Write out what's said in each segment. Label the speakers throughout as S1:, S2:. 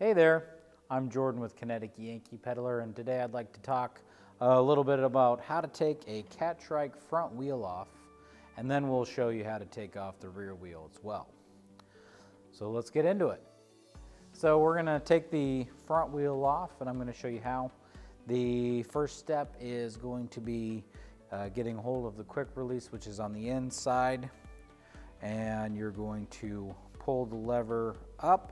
S1: Hey there, I'm Jordan with Kinetic Yankee Peddler, and today I'd like to talk a little bit about how to take a Catrike front wheel off, and then we'll show you how to take off the rear wheel as well. So let's get into it. So we're going to take the front wheel off, and I'm going to show you how. The first step is going to be getting hold of the quick release, which is on the inside, and you're going to pull the lever up,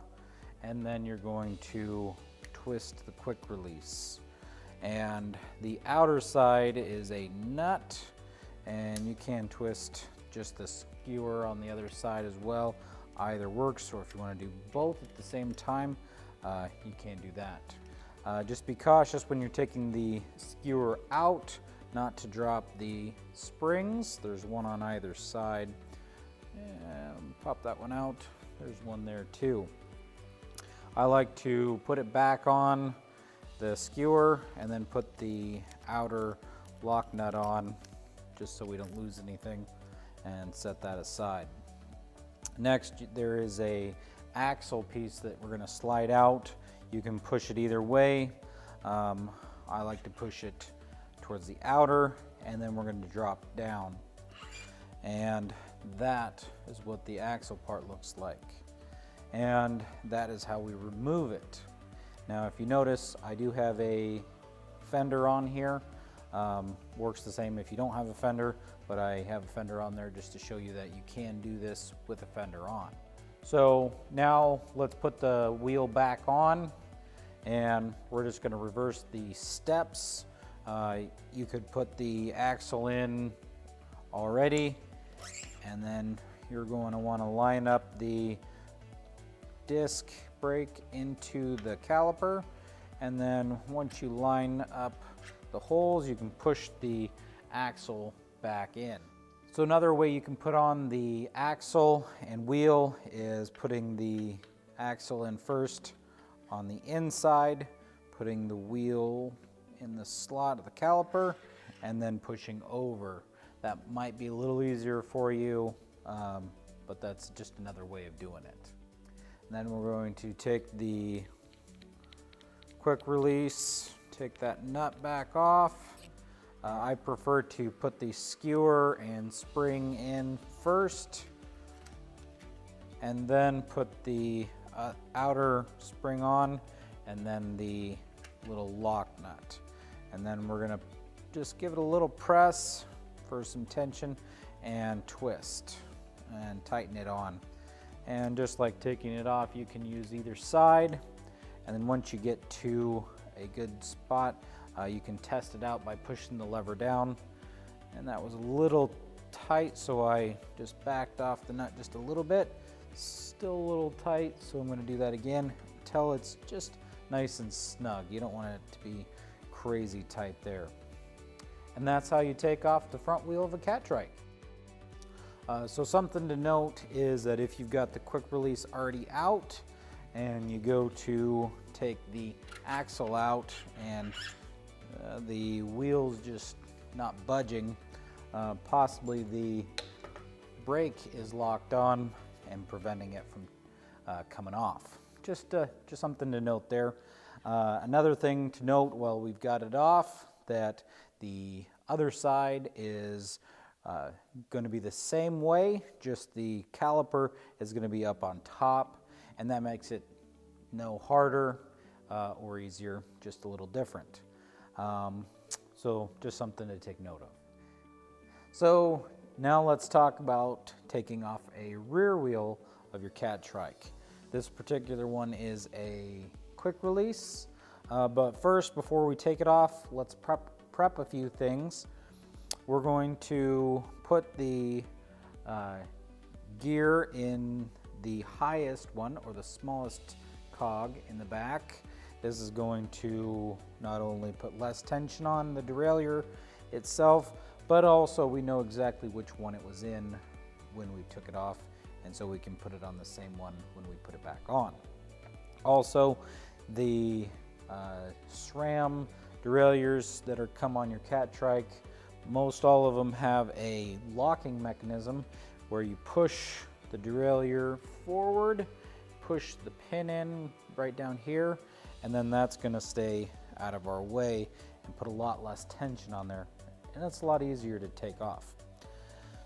S1: and then you're going to twist the quick release. And the outer side is a nut, and you can twist just the skewer on the other side as well. Either works, or if you want to do both at the same time, you can do that. Just be cautious when you're taking the skewer out not to drop the springs. There's one on either side. And pop that one out. There's one there too. I like to put it back on the skewer and then put the outer lock nut on just so we don't lose anything, and set that aside. Next, there is a axle piece that we're going to slide out. You can push it either way. I like to push it towards the outer, and then we're going to drop down. And that is what the axle part looks like. And that is how we remove it. Now, if you notice, I do have a fender on here. Works the same if you don't have a fender, but I have a fender on there just to show you that you can do this with a fender on. So now let's put the wheel back on, and we're just going to reverse the steps. You could put the axle in already, and then you're going to want to line up the disc brake into the caliper, and then once you line up the holes, you can push the axle back in. So another way you can put on the axle and wheel is putting the axle in first on the inside, putting the wheel in the slot of the caliper, and then pushing over. That might be a little easier for you, but that's just another way of doing it. Then we're going to take the quick release, take that nut back off. I prefer to put the skewer and spring in first, and then put the outer spring on, and then the little lock nut. And then we're gonna just give it a little press for some tension and twist and tighten it on. And just like taking it off, you can use either side. And then once you get to a good spot, you can test it out by pushing the lever down. And that was a little tight, so I just backed off the nut just a little bit. Still a little tight, so I'm going to do that again until it's just nice and snug. You don't want it to be crazy tight there. And that's how you take off the front wheel of a Catrike. So something to note is that if you've got the quick release already out and you go to take the axle out and the wheel's just not budging, possibly the brake is locked on and preventing it from coming off. Just something to note there. Another thing to note while we've got it off, that the other side is going to be the same way, just the caliper is going to be up on top, and that makes it no harder or easier, just a little different. So just something to take note of. So now let's talk about taking off a rear wheel of your Catrike. This particular one is a quick release, but first, before we take it off, let's prep a few things. We're going to put the gear in the highest one, or the smallest cog in the back. This is going to not only put less tension on the derailleur itself, but also we know exactly which one it was in when we took it off, and so we can put it on the same one when we put it back on. Also, the SRAM derailleurs that come on your Catrike, most all of them have a locking mechanism where you push the derailleur forward push the pin in right down here, and then that's going to stay out of our way and put a lot less tension on there, and it's a lot easier to take off.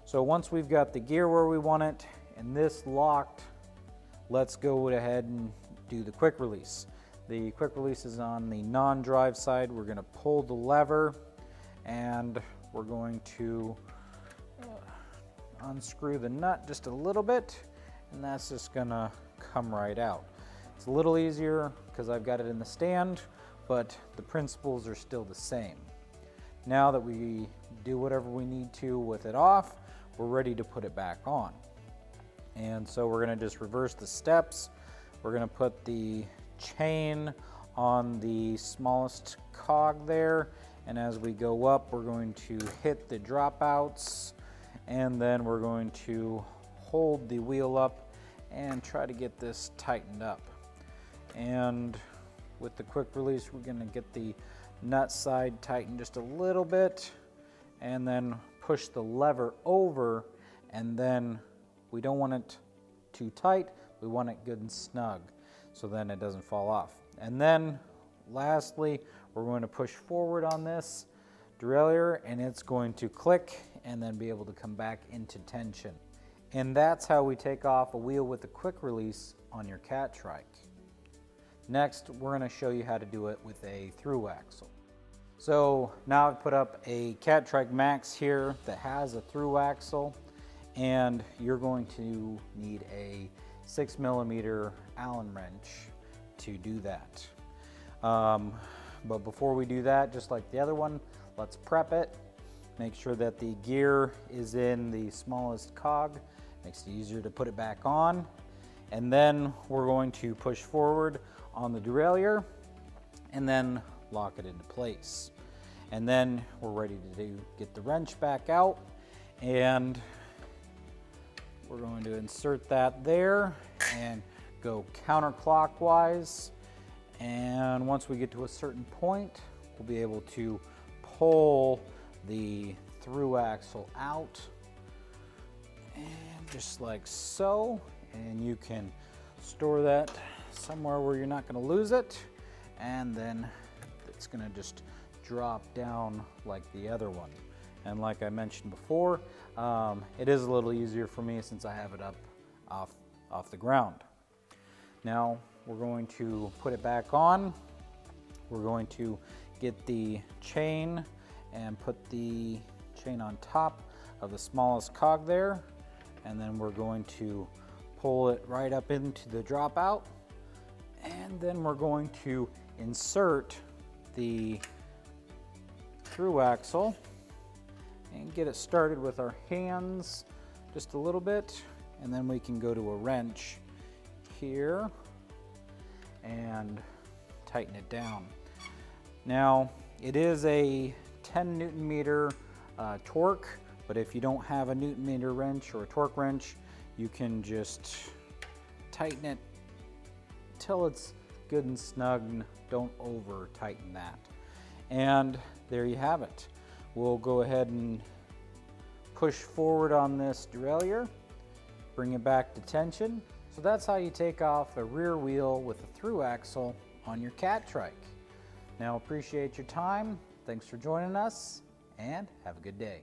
S1: So once we've got the gear where we want it and this locked, let's go ahead and do the quick release. The quick release is on the non-drive side. We're going to pull the lever and we're going to unscrew the nut just a little bit, and that's just going to come right out. It's a little easier because I've got it in the stand, but the principles are still the same. Now that we do whatever we need to with it off, we're ready to put it back on. And so we're going to just reverse the steps. We're going to put the chain on the smallest cog there, and as we go up, we're going to hit the dropouts, and then we're going to hold the wheel up and try to get this tightened up. And with the quick release, we're going to get the nut side tightened just a little bit, and then push the lever over, and then we don't want it too tight, we want it good and snug so then it doesn't fall off. And then lastly, we're going to push forward on this derailleur, and it's going to click and then be able to come back into tension. And that's how we take off a wheel with a quick release on your Catrike. Next, we're going to show you how to do it with a through axle. So now I've put up a Catrike Max here that has a through axle, and you're going to need a 6mm Allen wrench to do that. But before we do that, just like the other one, let's prep it. Make sure that the gear is in the smallest cog. Makes it easier to put it back on. And then we're going to push forward on the derailleur and then lock it into place. And then we're ready to get the wrench back out, and we're going to insert that there and go counterclockwise. And once we get to a certain point, we'll be able to pull the through axle out, and just like so. And you can store that somewhere where you're not going to lose it, and then it's going to just drop down like the other one. And like I mentioned before, it is a little easier for me since I have it up off the ground. Now we're going to put it back on. We're going to get the chain and put the chain on top of the smallest cog there, and then we're going to pull it right up into the dropout, and then we're going to insert the through axle and get it started with our hands just a little bit, and then we can go to a wrench here and tighten it down. Now it is a 10 Newton meter torque, but if you don't have a Newton meter wrench or a torque wrench, you can just tighten it till it's good and snug. Don't over tighten that. And there you have it. We'll go ahead and push forward on this derailleur, bring it back to tension. So that's how you take off a rear wheel with a through axle on your Catrike. Now, appreciate your time. Thanks for joining us, and have a good day.